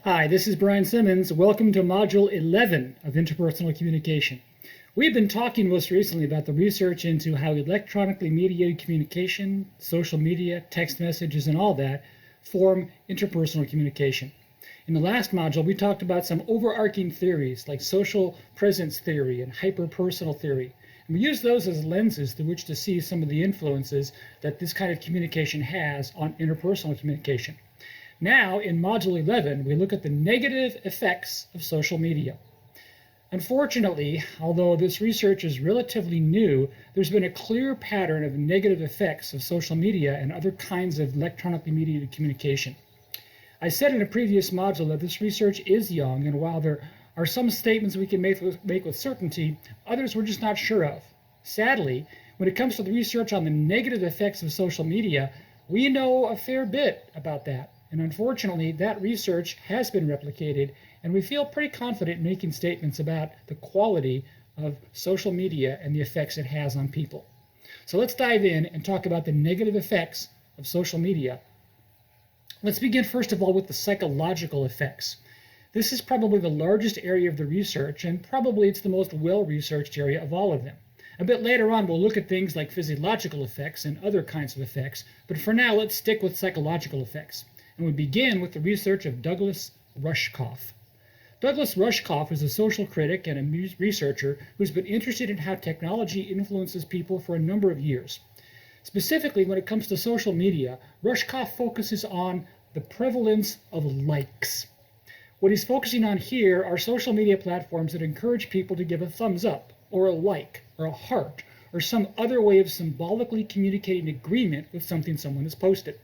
Hi, this is Brian Simmons. Welcome to Module 11 of Interpersonal Communication. We've been talking most recently about the research into how electronically mediated communication, social media, text messages, and all that form interpersonal communication. In the last module, we talked about some overarching theories like social presence theory and hyperpersonal theory. And we use those as lenses through which to see some of the influences that this kind of communication has on interpersonal communication. Now, in Module 11, we look at the negative effects of social media. Unfortunately, although this research is relatively new, there's been a clear pattern of negative effects of social media and other kinds of electronically mediated communication. I said in a previous module that this research is young, and while there are some statements we can make with certainty, others we're just not sure of. Sadly, when it comes to the research on the negative effects of social media, we know a fair bit about that. And unfortunately, that research has been replicated, and we feel pretty confident in making statements about the quality of social media and the effects it has on people. So let's dive in and talk about the negative effects of social media. Let's begin first of all with the psychological effects. This is probably the largest area of the research, and probably it's the most well-researched area of all of them. A bit later on, we'll look at things like physiological effects and other kinds of effects, but for now, let's stick with psychological effects. And we begin with the research of Douglas Rushkoff. Douglas Rushkoff is a social critic and a researcher who's been interested in how technology influences people for a number of years. Specifically, when it comes to social media, Rushkoff focuses on the prevalence of likes. What he's focusing on here are social media platforms that encourage people to give a thumbs up, or a like, or a heart, or some other way of symbolically communicating agreement with something someone has posted.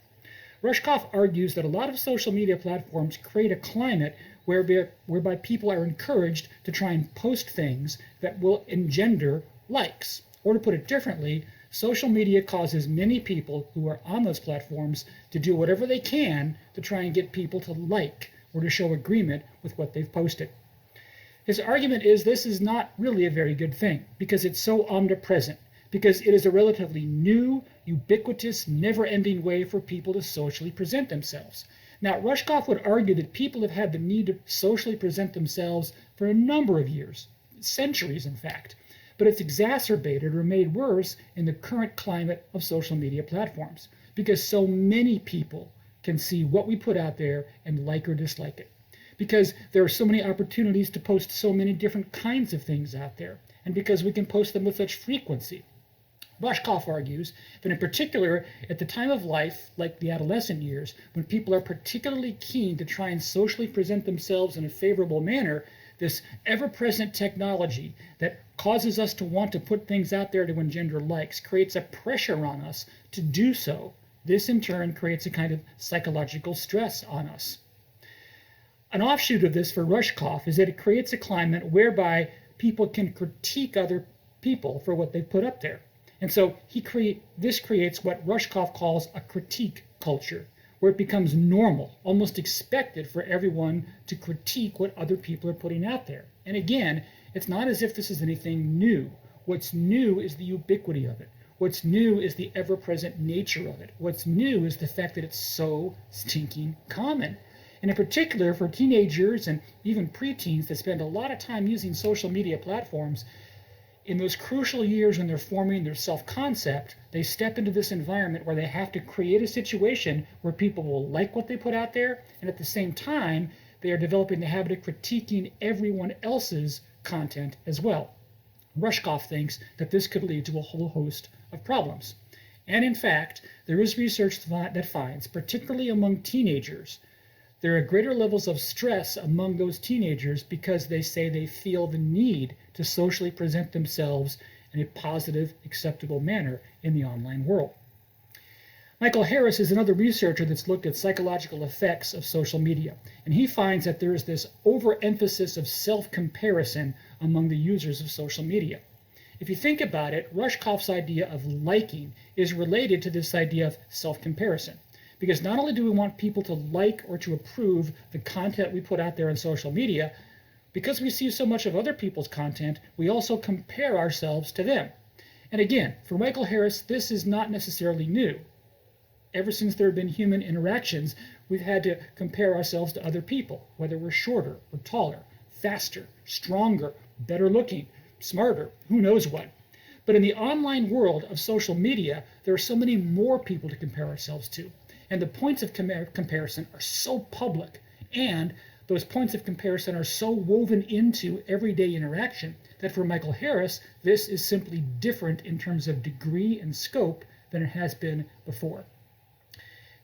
Rushkoff argues that a lot of social media platforms create a climate whereby people are encouraged to try and post things that will engender likes. Or to put it differently, social media causes many people who are on those platforms to do whatever they can to try and get people to like or to show agreement with what they've posted. His argument is this is not really a very good thing because it's so omnipresent, because it is a relatively new, ubiquitous, never-ending way for people to socially present themselves. Now, Rushkoff would argue that people have had the need to socially present themselves for a number of years, centuries in fact, but it's exacerbated or made worse in the current climate of social media platforms, because so many people can see what we put out there and like or dislike it, because there are so many opportunities to post so many different kinds of things out there, and because we can post them with such frequency. Rushkoff argues that in particular, at the time of life, like the adolescent years, when people are particularly keen to try and socially present themselves in a favorable manner, this ever-present technology that causes us to want to put things out there to engender likes creates a pressure on us to do so. This in turn creates a kind of psychological stress on us. An offshoot of this for Rushkoff is that it creates a climate whereby people can critique other people for what they put up there. And so this creates what Rushkoff calls a critique culture, where it becomes normal, almost expected for everyone to critique what other people are putting out there. And again, it's not as if this is anything new. What's new is the ubiquity of it. What's new is the ever-present nature of it. What's new is the fact that it's so stinking common. And in particular, for teenagers and even preteens that spend a lot of time using social media platforms, in those crucial years when they're forming their self-concept, they step into this environment where they have to create a situation where people will like what they put out there, and at the same time, they are developing the habit of critiquing everyone else's content as well. Rushkoff thinks that this could lead to a whole host of problems. And in fact, there is research that finds, particularly among teenagers, there are greater levels of stress among those teenagers because they say they feel the need to socially present themselves in a positive, acceptable manner in the online world. Michael Harris is another researcher that's looked at psychological effects of social media, and he finds that there is this overemphasis of self-comparison among the users of social media. If you think about it, Rushkoff's idea of liking is related to this idea of self-comparison. Because not only do we want people to like or to approve the content we put out there on social media, because we see so much of other people's content, we also compare ourselves to them. And again, for Michael Harris, this is not necessarily new. Ever since there have been human interactions, we've had to compare ourselves to other people, whether we're shorter or taller, faster, stronger, better looking, smarter, who knows what. But in the online world of social media, there are so many more people to compare ourselves to. And the points of comparison are so public, and those points of comparison are so woven into everyday interaction that for Michael Harris, this is simply different in terms of degree and scope than it has been before.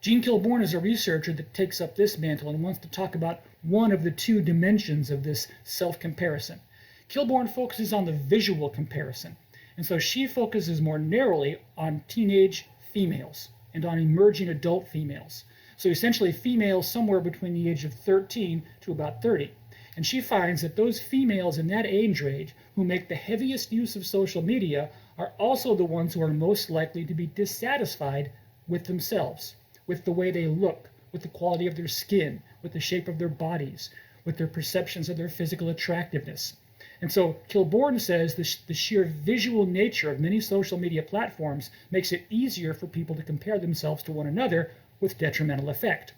Gene Kilbourne is a researcher that takes up this mantle and wants to talk about one of the two dimensions of this self-comparison. Kilbourne focuses on the visual comparison, and so she focuses more narrowly on teenage females and on emerging adult females. So essentially females somewhere between the age of 13 to about 30. And she finds that those females in that age range who make the heaviest use of social media are also the ones who are most likely to be dissatisfied with themselves, with the way they look, with the quality of their skin, with the shape of their bodies, with their perceptions of their physical attractiveness. And so Kilbourne says the sheer visual nature of many social media platforms makes it easier for people to compare themselves to one another with detrimental effect.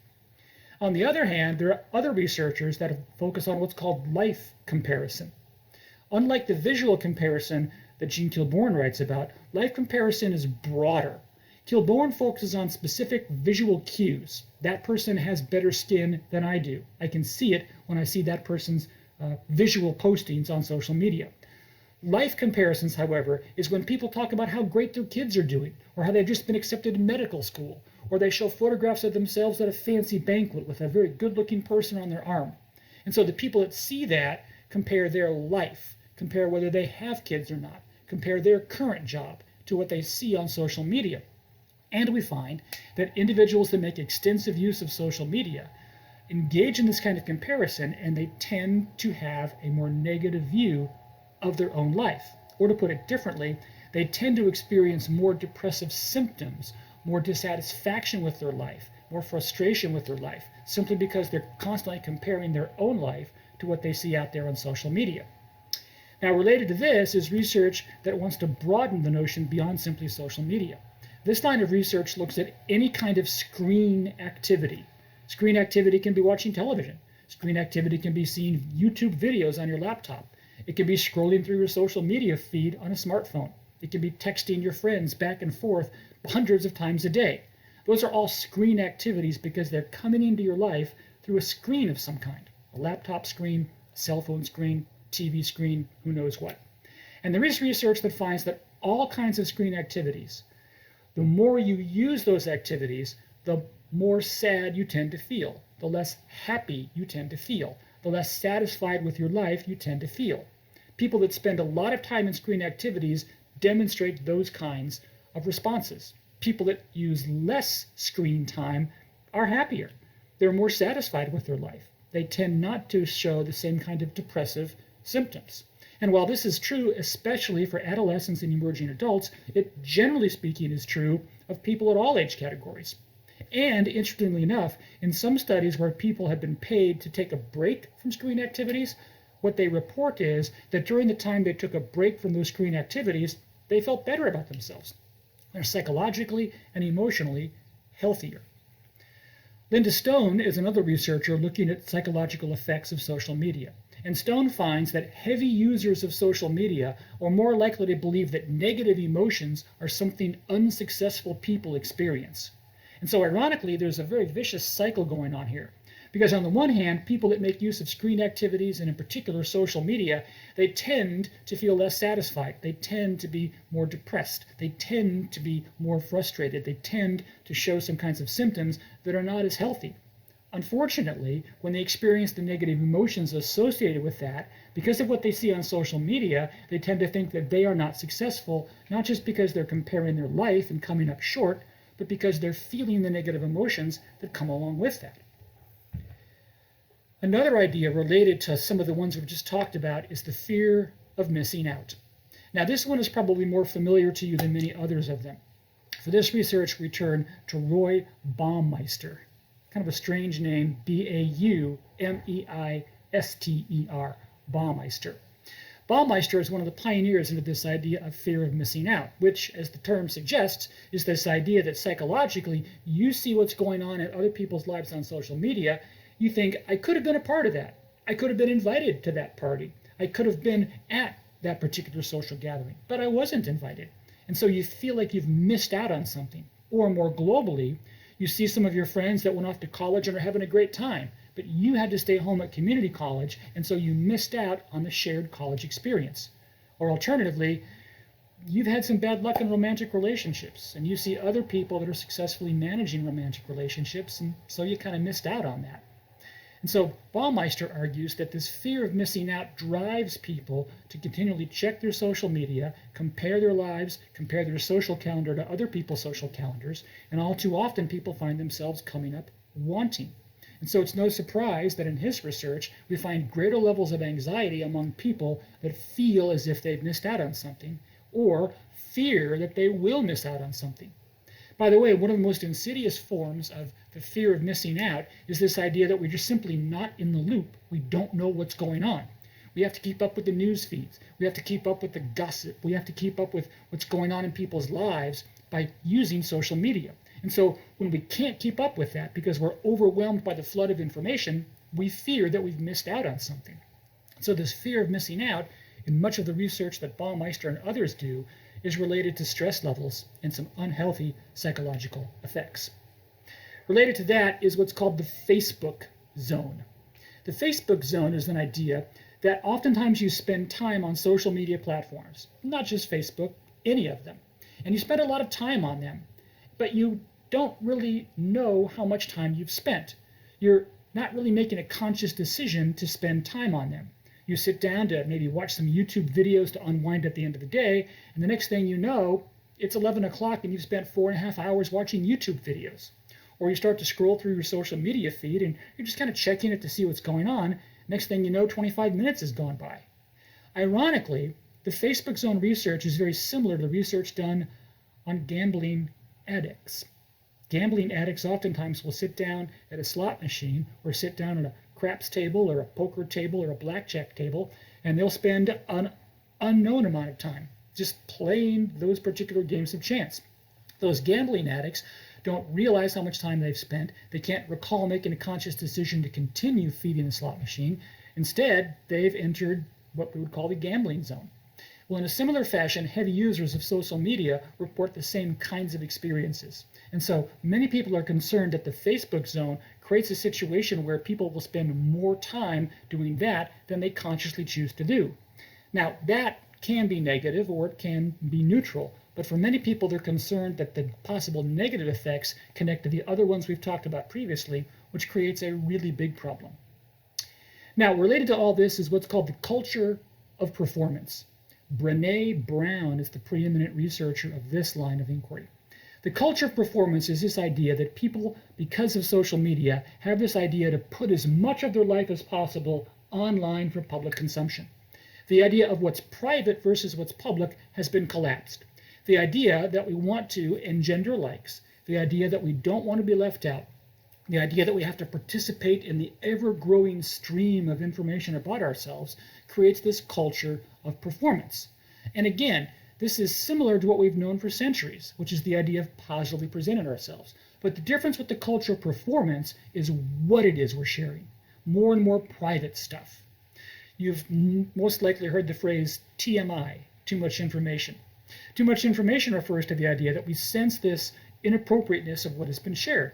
On the other hand, there are other researchers that focus on what's called life comparison. Unlike the visual comparison that Gene Kilbourne writes about, life comparison is broader. Kilbourne focuses on specific visual cues. That person has better skin than I do. I can see it when I see that person's visual postings on social media. Life comparisons, however, is when people talk about how great their kids are doing, or how they've just been accepted in medical school, or they show photographs of themselves at a fancy banquet with a very good-looking person on their arm. And so the people that see that compare their life, compare whether they have kids or not, compare their current job to what they see on social media. And we find that individuals that make extensive use of social media engage in this kind of comparison, and they tend to have a more negative view of their own life. Or to put it differently, they tend to experience more depressive symptoms, more dissatisfaction with their life, more frustration with their life, simply because they're constantly comparing their own life to what they see out there on social media. Now, related to this is research that wants to broaden the notion beyond simply social media. This line of research looks at any kind of screen activity. Screen activity can be watching television. Screen activity can be seeing YouTube videos on your laptop. It can be scrolling through your social media feed on a smartphone. It can be texting your friends back and forth hundreds of times a day. Those are all screen activities because they're coming into your life through a screen of some kind. A laptop screen, a cell phone screen, TV screen, who knows what. And there is research that finds that all kinds of screen activities, the more you use those activities, the more sad you tend to feel, the less happy you tend to feel, the less satisfied with your life you tend to feel. People that spend a lot of time in screen activities demonstrate those kinds of responses. People that use less screen time are happier. They're more satisfied with their life. They tend not to show the same kind of depressive symptoms. And while this is true especially for adolescents and emerging adults, it generally speaking is true of people at all age categories. And interestingly enough, in some studies where people have been paid to take a break from screen activities, what they report is that during the time they took a break from those screen activities, they felt better about themselves. They're psychologically and emotionally healthier. Linda Stone is another researcher looking at psychological effects of social media. And Stone finds that heavy users of social media are more likely to believe that negative emotions are something unsuccessful people experience. And so ironically, there's a very vicious cycle going on here. Because on the one hand, people that make use of screen activities, and in particular social media, they tend to feel less satisfied. They tend to be more depressed. They tend to be more frustrated. They tend to show some kinds of symptoms that are not as healthy. Unfortunately, when they experience the negative emotions associated with that, because of what they see on social media, they tend to think that they are not successful, not just because they're comparing their life and coming up short, but because they're feeling the negative emotions that come along with that. Another idea related to some of the ones we've just talked about is the fear of missing out. Now, this one is probably more familiar to you than many others of them. For this research, we turn to Roy Baumeister. Kind of a strange name, Baumeister, Baumeister. Baumeister is one of the pioneers into this idea of fear of missing out, which, as the term suggests, is this idea that psychologically you see what's going on in other people's lives on social media. You think, I could have been a part of that. I could have been invited to that party. I could have been at that particular social gathering, but I wasn't invited. And so you feel like you've missed out on something. Or more globally, you see some of your friends that went off to college and are having a great time, but you had to stay home at community college, and so you missed out on the shared college experience. Or alternatively, you've had some bad luck in romantic relationships, and you see other people that are successfully managing romantic relationships, and so you kind of missed out on that. And so Baumeister argues that this fear of missing out drives people to continually check their social media, compare their lives, compare their social calendar to other people's social calendars, and all too often people find themselves coming up wanting. And so it's no surprise that in his research, we find greater levels of anxiety among people that feel as if they've missed out on something, or fear that they will miss out on something. By the way, one of the most insidious forms of the fear of missing out is this idea that we're just simply not in the loop. We don't know what's going on. We have to keep up with the news feeds. We have to keep up with the gossip. We have to keep up with what's going on in people's lives by using social media. And so when we can't keep up with that because we're overwhelmed by the flood of information, we fear that we've missed out on something. So this fear of missing out, in much of the research that Baumeister and others do, is related to stress levels and some unhealthy psychological effects. Related to that is what's called the Facebook zone. The Facebook zone is an idea that oftentimes you spend time on social media platforms, not just Facebook, any of them. And you spend a lot of time on them, but you don't really know how much time you've spent. You're not really making a conscious decision to spend time on them. You sit down to maybe watch some YouTube videos to unwind at the end of the day, and the next thing you know, it's 11 o'clock and you've spent 4.5 hours watching YouTube videos. Or you start to scroll through your social media feed and you're just kind of checking it to see what's going on. Next thing you know, 25 minutes has gone by. Ironically, the Facebook zone research is very similar to the research done on gambling addicts. Gambling addicts oftentimes will sit down at a slot machine or sit down at a craps table or a poker table or a blackjack table, and they'll spend an unknown amount of time just playing those particular games of chance. Those gambling addicts don't realize how much time they've spent. They can't recall making a conscious decision to continue feeding the slot machine. Instead, they've entered what we would call the gambling zone. Well, in a similar fashion, heavy users of social media report the same kinds of experiences. And so many people are concerned that the Facebook zone creates a situation where people will spend more time doing that than they consciously choose to do. Now, that can be negative or it can be neutral, but for many people, they're concerned that the possible negative effects connect to the other ones we've talked about previously, which creates a really big problem. Now, related to all this is what's called the culture of performance. Brené Brown is the preeminent researcher of this line of inquiry. The culture of performance is this idea that people, because of social media, have this idea to put as much of their life as possible online for public consumption. The idea of what's private versus what's public has been collapsed. The idea that we want to engender likes, the idea that we don't want to be left out, the idea that we have to participate in the ever-growing stream of information about ourselves creates this culture of performance. And again, this is similar to what we've known for centuries, which is the idea of positively presenting ourselves. But the difference with the culture of performance is what it is we're sharing. More and more private stuff. You've most likely heard the phrase TMI, too much information. Too much information refers to the idea that we sense this inappropriateness of what has been shared.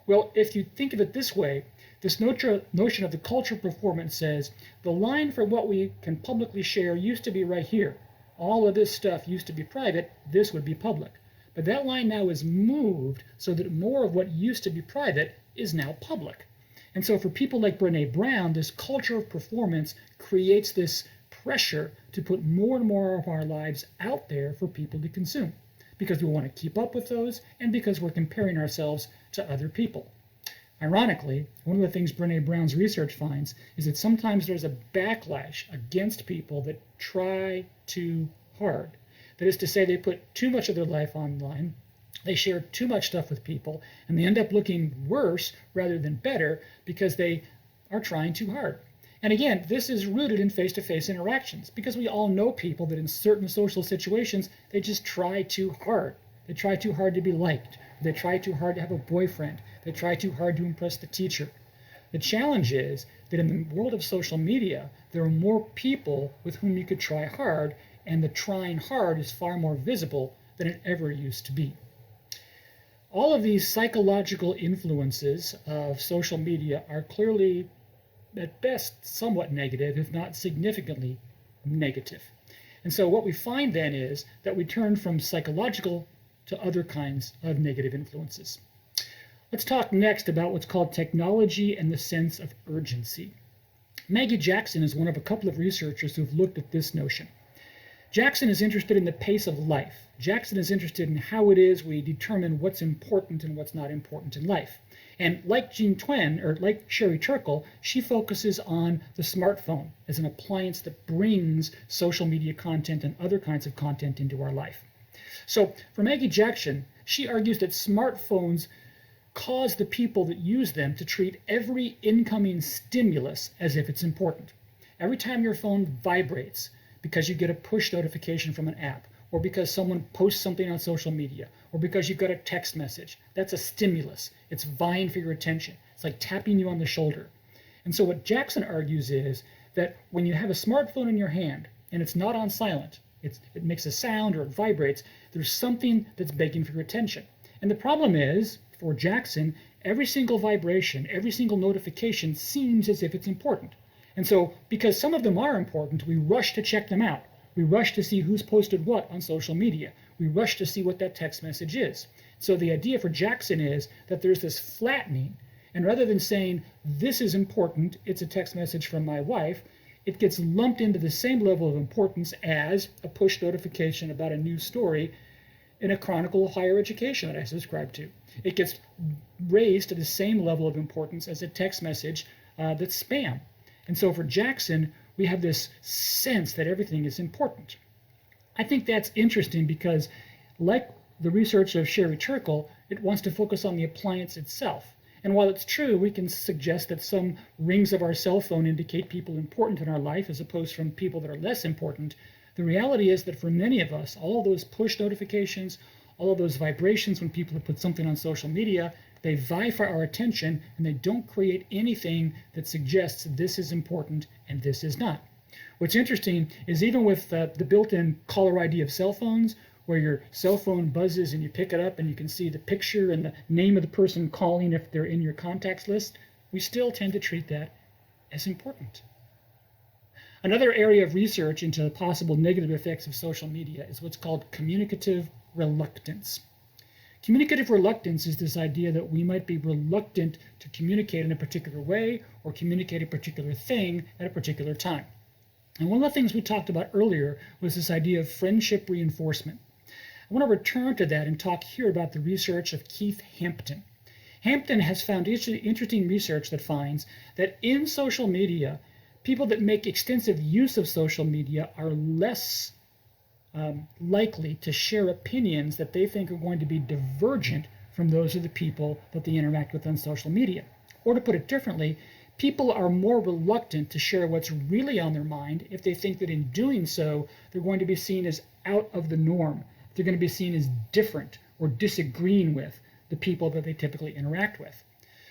Well, if you think of it this way, this notion of the culture of performance says the line for what we can publicly share used to be right here. All of this stuff used to be private, this would be public. But that line now is moved so that more of what used to be private is now public. And so for people like Brené Brown, this culture of performance creates this pressure to put more and more of our lives out there for people to consume, because we want to keep up with those and because we're comparing ourselves to other people. Ironically, one of the things Brené Brown's research finds is that sometimes there's a backlash against people that try too hard. That is to say, they put too much of their life online, they share too much stuff with people, and they end up looking worse rather than better because they are trying too hard. And again, this is rooted in face-to-face interactions because we all know people that in certain social situations, they just try too hard. They try too hard to be liked. They try too hard to have a boyfriend. They try too hard to impress the teacher. The challenge is that in the world of social media, there are more people with whom you could try hard, and the trying hard is far more visible than it ever used to be. All of these psychological influences of social media are clearly, at best, somewhat negative, if not significantly negative. And so what we find then is that we turn from psychological to other kinds of negative influences. Let's talk next about what's called technology and the sense of urgency. Maggie Jackson is one of a couple of researchers who've looked at this notion. Jackson is interested in the pace of life. Jackson is interested in how it is we determine what's important and what's not important in life. And like Jean Twenge, or like Sherry Turkle, she focuses on the smartphone as an appliance that brings social media content and other kinds of content into our life. So for Maggie Jackson, she argues that smartphones cause the people that use them to treat every incoming stimulus as if it's important. Every time your phone vibrates because you get a push notification from an app, or because someone posts something on social media, or because you've got a text message, that's a stimulus. It's vying for your attention. It's like tapping you on the shoulder. And so what Jackson argues is that when you have a smartphone in your hand and it's not on silent, it makes a sound or it vibrates, there's something that's begging for your attention. And the problem is, for Jackson, every single vibration, every single notification seems as if it's important. And so, because some of them are important, we rush to check them out. We rush to see who's posted what on social media. We rush to see what that text message is. So the idea for Jackson is that there's this flattening, and rather than saying, this is important, it's a text message from my wife, it gets lumped into the same level of importance as a push notification about a new story in a Chronicle of Higher Education that I subscribe to. It gets raised to the same level of importance as a text message that's spam. And so for Jackson, we have this sense that everything is important. I think that's interesting because, like the research of Sherry Turkle, it wants to focus on the appliance itself. And while it's true, we can suggest that some rings of our cell phone indicate people important in our life as opposed from people that are less important. The reality is that for many of us, all of those push notifications, all of those vibrations when people have put something on social media, they vie for our attention and they don't create anything that suggests this is important and this is not. What's interesting is even with the built-in caller ID of cell phones, where your cell phone buzzes and you pick it up and you can see the picture and the name of the person calling if they're in your contacts list, we still tend to treat that as important. Another area of research into the possible negative effects of social media is what's called communicative reluctance. Communicative reluctance is this idea that we might be reluctant to communicate in a particular way or communicate a particular thing at a particular time. And one of the things we talked about earlier was this idea of friendship reinforcement. I want to return to that and talk here about the research of Keith Hampton. Hampton has found interesting research that finds that in social media, people that make extensive use of social media are less likely to share opinions that they think are going to be divergent from those of the people that they interact with on social media. Or to put it differently, people are more reluctant to share what's really on their mind if they think that in doing so, they're going to be seen as out of the norm. They're going to be seen as different or disagreeing with the people that they typically interact with.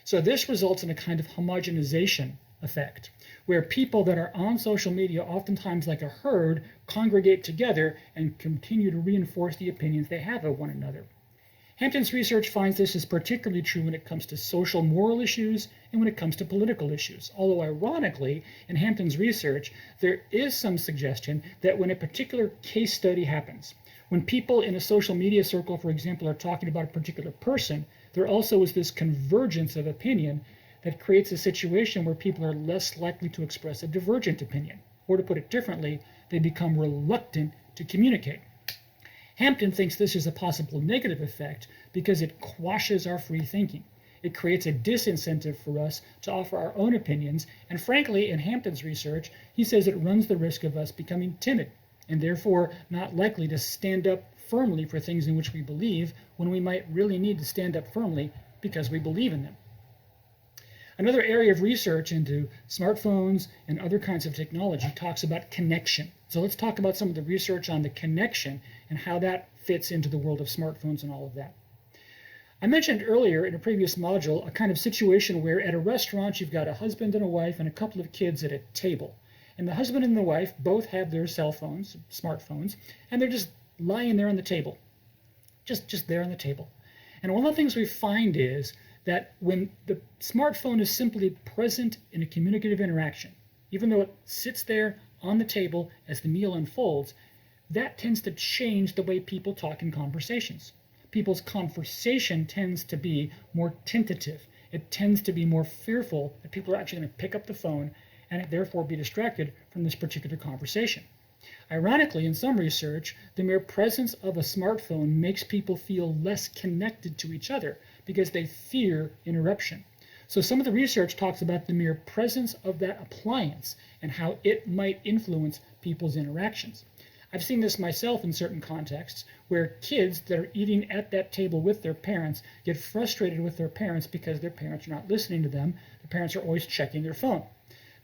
So this results in a kind of homogenization effect, where people that are on social media, oftentimes like a herd, congregate together and continue to reinforce the opinions they have of one another. Hampton's research finds this is particularly true when it comes to social moral issues and when it comes to political issues. Although ironically, in Hampton's research, there is some suggestion that when a particular case study happens, when people in a social media circle, for example, are talking about a particular person, there also is this convergence of opinion that creates a situation where people are less likely to express a divergent opinion. Or to put it differently, they become reluctant to communicate. Hampton thinks this is a possible negative effect because it quashes our free thinking. It creates a disincentive for us to offer our own opinions, and frankly, in Hampton's research, he says it runs the risk of us becoming timid and therefore not likely to stand up firmly for things in which we believe when we might really need to stand up firmly because we believe in them. Another area of research into smartphones and other kinds of technology talks about connection. So let's talk about some of the research on the connection and how that fits into the world of smartphones and all of that. I mentioned earlier in a previous module a kind of situation where at a restaurant you've got a husband and a wife and a couple of kids at a table. And the husband and the wife both have their cell phones, smartphones, and they're just lying there on the table. Just there on the table. And one of the things we find is that when the smartphone is simply present in a communicative interaction, even though it sits there on the table as the meal unfolds, that tends to change the way people talk in conversations. People's conversation tends to be more tentative. It tends to be more fearful that people are actually going to pick up the phone and therefore be distracted from this particular conversation. Ironically, in some research, the mere presence of a smartphone makes people feel less connected to each other because they fear interruption. So some of the research talks about the mere presence of that appliance and how it might influence people's interactions. I've seen this myself in certain contexts where kids that are eating at that table with their parents get frustrated with their parents because their parents are not listening to them. The parents are always checking their phone.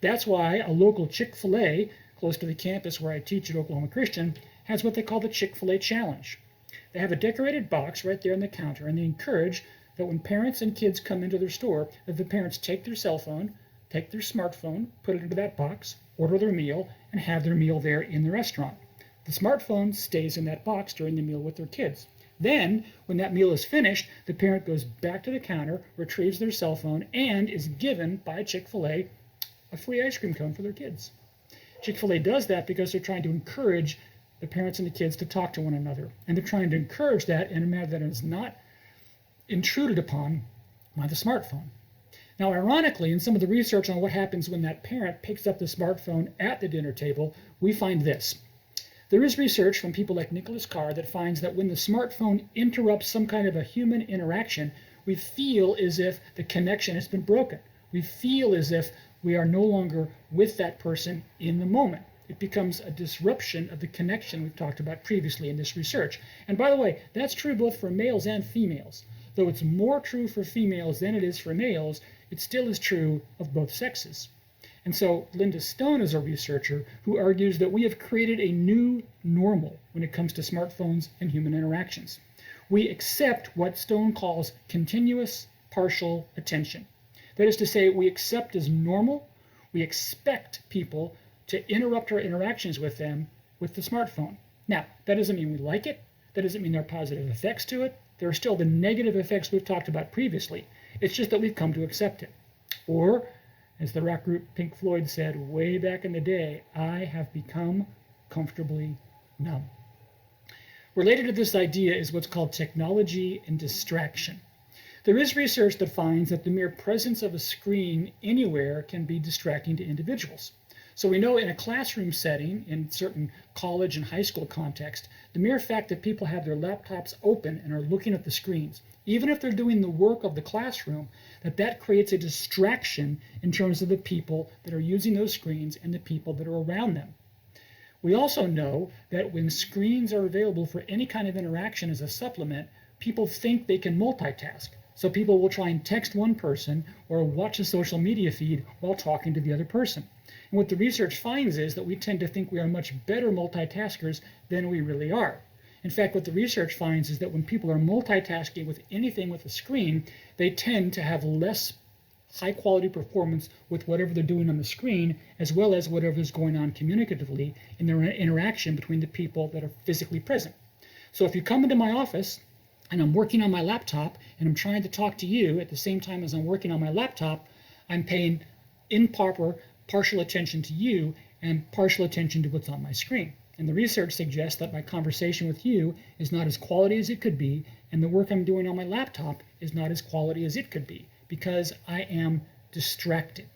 That's why a local Chick-fil-A close to the campus where I teach at Oklahoma Christian has what they call the Chick-fil-A Challenge. They have a decorated box right there on the counter, and they encourage that when parents and kids come into their store, that the parents take their cell phone, take their smartphone, put it into that box, order their meal, and have their meal there in the restaurant. The smartphone stays in that box during the meal with their kids. Then, when that meal is finished, the parent goes back to the counter, retrieves their cell phone, and is given by Chick-fil-A a free ice cream cone for their kids. Chick-fil-A does that because they're trying to encourage the parents and the kids to talk to one another. And they're trying to encourage that in a manner that is not intruded upon by the smartphone. Now, ironically, in some of the research on what happens when that parent picks up the smartphone at the dinner table, we find this. There is research from people like Nicholas Carr that finds that when the smartphone interrupts some kind of a human interaction, we feel as if the connection has been broken. We feel as if we are no longer with that person in the moment. It becomes a disruption of the connection we've talked about previously in this research. And by the way, that's true both for males and females. Though it's more true for females than it is for males, it still is true of both sexes. And so Linda Stone is a researcher who argues that we have created a new normal when it comes to smartphones and human interactions. We accept what Stone calls continuous partial attention. That is to say, we accept as normal, we expect people to interrupt our interactions with them with the smartphone. Now, that doesn't mean we like it. That doesn't mean there are positive effects to it. There are still the negative effects we've talked about previously. It's just that we've come to accept it. Or, as the rock group Pink Floyd said way back in the day, I have become comfortably numb. Related to this idea is what's called technology and distraction. There is research that finds that the mere presence of a screen anywhere can be distracting to individuals. So we know in a classroom setting, in certain college and high school context, the mere fact that people have their laptops open and are looking at the screens, even if they're doing the work of the classroom, that creates a distraction in terms of the people that are using those screens and the people that are around them. We also know that when screens are available for any kind of interaction as a supplement, people think they can multitask. So people will try and text one person or watch a social media feed while talking to the other person. And what the research finds is that we tend to think we are much better multitaskers than we really are. In fact, what the research finds is that when people are multitasking with anything with a screen, they tend to have less high-quality performance with whatever they're doing on the screen, as well as whatever is going on communicatively in their interaction between the people that are physically present. So if you come into my office, and I'm working on my laptop, and I'm trying to talk to you at the same time as I'm working on my laptop, I'm paying improper partial attention to you and partial attention to what's on my screen. And the research suggests that my conversation with you is not as quality as it could be, and the work I'm doing on my laptop is not as quality as it could be, because I am distracted.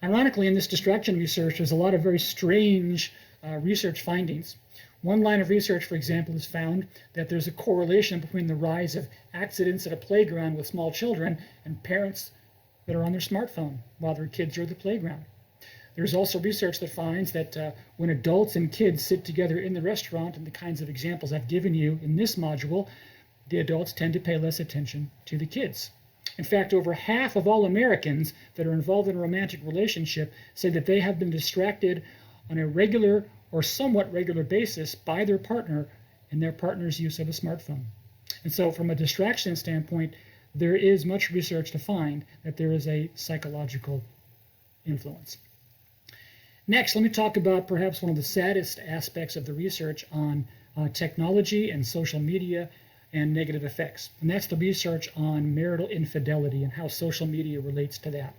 Ironically, in this distraction research, there's a lot of very strange research findings. One line of research, for example, has found that there's a correlation between the rise of accidents at a playground with small children and parents that are on their smartphone while their kids are at the playground. There's also research that finds that when adults and kids sit together in the restaurant, and the kinds of examples I've given you in this module, the adults tend to pay less attention to the kids. In fact, over half of all Americans that are involved in a romantic relationship say that they have been distracted on a regular or somewhat regular basis by their partner and their partner's use of a smartphone. And so from a distraction standpoint, there is much research to find that there is a psychological influence. Next, let me talk about perhaps one of the saddest aspects of the research on technology and social media and negative effects. And that's the research on marital infidelity and how social media relates to that.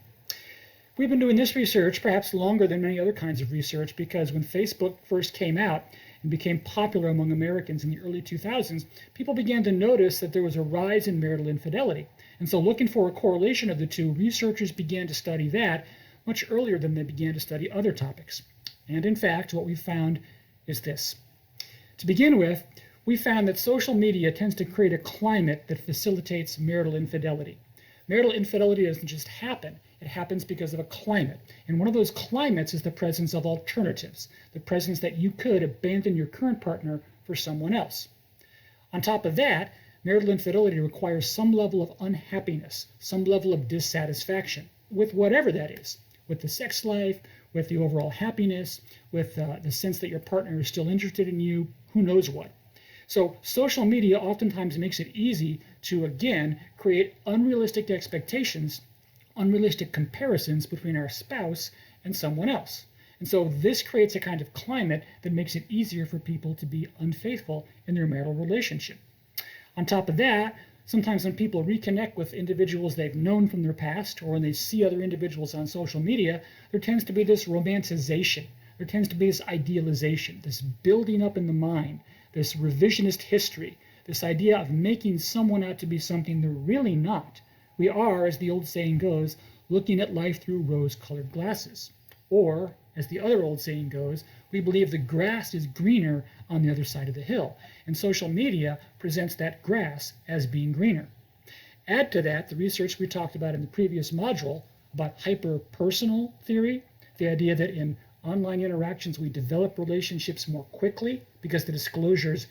We've been doing this research perhaps longer than many other kinds of research because when Facebook first came out and became popular among Americans in the early 2000s, people began to notice that there was a rise in marital infidelity. And so looking for a correlation of the two, researchers began to study that much earlier than they began to study other topics. And in fact, what we found is this. To begin with, we found that social media tends to create a climate that facilitates marital infidelity. Marital infidelity doesn't just happen. It happens because of a climate. And one of those climates is the presence of alternatives, the presence that you could abandon your current partner for someone else. On top of that, marital infidelity requires some level of unhappiness, some level of dissatisfaction, with whatever that is, with the sex life, with the overall happiness, with the sense that your partner is still interested in you, who knows what. So social media oftentimes makes it easy to, again, create unrealistic expectations, unrealistic comparisons between our spouse and someone else. And so this creates a kind of climate that makes it easier for people to be unfaithful in their marital relationship. On top of that, sometimes when people reconnect with individuals they've known from their past, or when they see other individuals on social media, there tends to be this romanticization. There tends to be this idealization, this building up in the mind, this revisionist history, this idea of making someone out to be something they're really not. We are, as the old saying goes, looking at life through rose-colored glasses. Or, as the other old saying goes, we believe the grass is greener on the other side of the hill. And social media presents that grass as being greener. Add to that the research we talked about in the previous module about hyper-personal theory, the idea that in online interactions we develop relationships more quickly because the disclosure's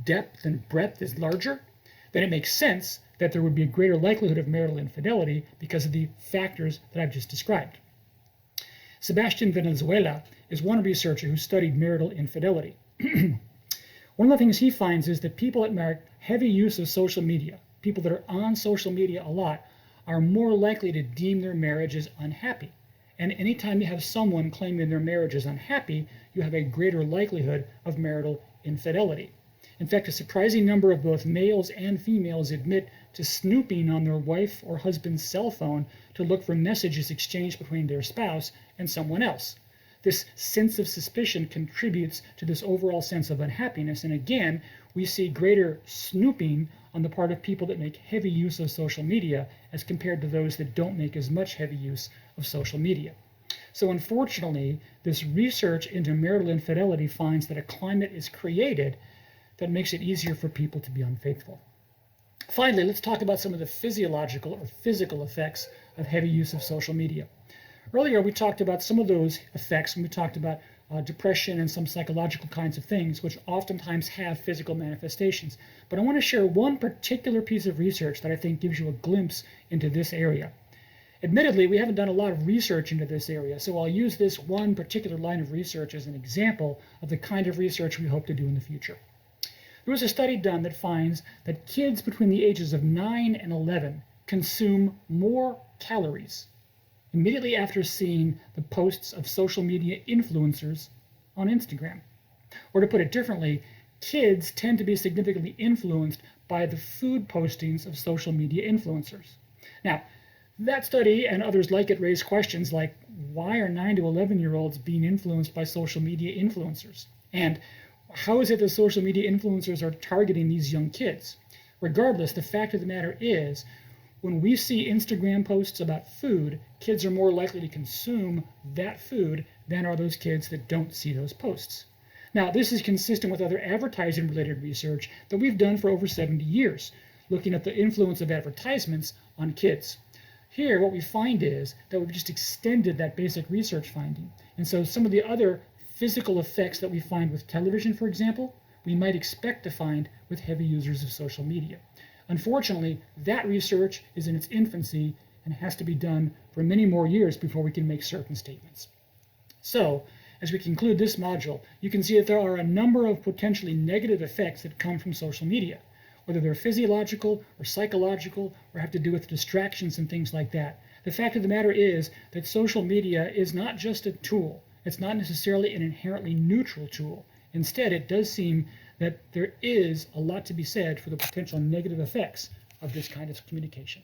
depth and breadth is larger, then it makes sense that there would be a greater likelihood of marital infidelity because of the factors that I've just described. Sebastian Venezuela is one researcher who studied marital infidelity. One of the things he finds is that people that make heavy use of social media, people that are on social media a lot, are more likely to deem their marriage as unhappy. And anytime you have someone claiming their marriage is unhappy, you have a greater likelihood of marital infidelity. In fact, a surprising number of both males and females admit to snooping on their wife or husband's cell phone to look for messages exchanged between their spouse and someone else. This sense of suspicion contributes to this overall sense of unhappiness. And again, we see greater snooping on the part of people that make heavy use of social media as compared to those that don't make as much heavy use of social media. So unfortunately, this research into marital infidelity finds that a climate is created that makes it easier for people to be unfaithful. Finally, let's talk about some of the physiological or physical effects of heavy use of social media. Earlier, we talked about some of those effects when we talked about depression and some psychological kinds of things, which oftentimes have physical manifestations. But I want to share one particular piece of research that I think gives you a glimpse into this area. Admittedly, we haven't done a lot of research into this area, so I'll use this one particular line of research as an example of the kind of research we hope to do in the future. There was a study done that finds that kids between the ages of 9 and 11 consume more calories immediately after seeing the posts of social media influencers on Instagram. Or to put it differently, kids tend to be significantly influenced by the food postings of social media influencers. Now, that study and others like it raise questions like, why are 9 to 11-year-olds being influenced by social media influencers? And how is it that social media influencers are targeting these young kids? Regardless, the fact of the matter is, when we see Instagram posts about food, kids are more likely to consume that food than are those kids that don't see those posts. Now, this is consistent with other advertising-related research that we've done for over 70 years, looking at the influence of advertisements on kids. Here, what we find is that we've just extended that basic research finding. And so some of the other physical effects that we find with television, for example, we might expect to find with heavy users of social media. Unfortunately, that research is in its infancy and has to be done for many more years before we can make certain statements. So, as we conclude this module, you can see that there are a number of potentially negative effects that come from social media, whether they're physiological or psychological or have to do with distractions and things like that. The fact of the matter is that social media is not just a tool. It's not necessarily an inherently neutral tool. Instead, it does seem that there is a lot to be said for the potential negative effects of this kind of communication.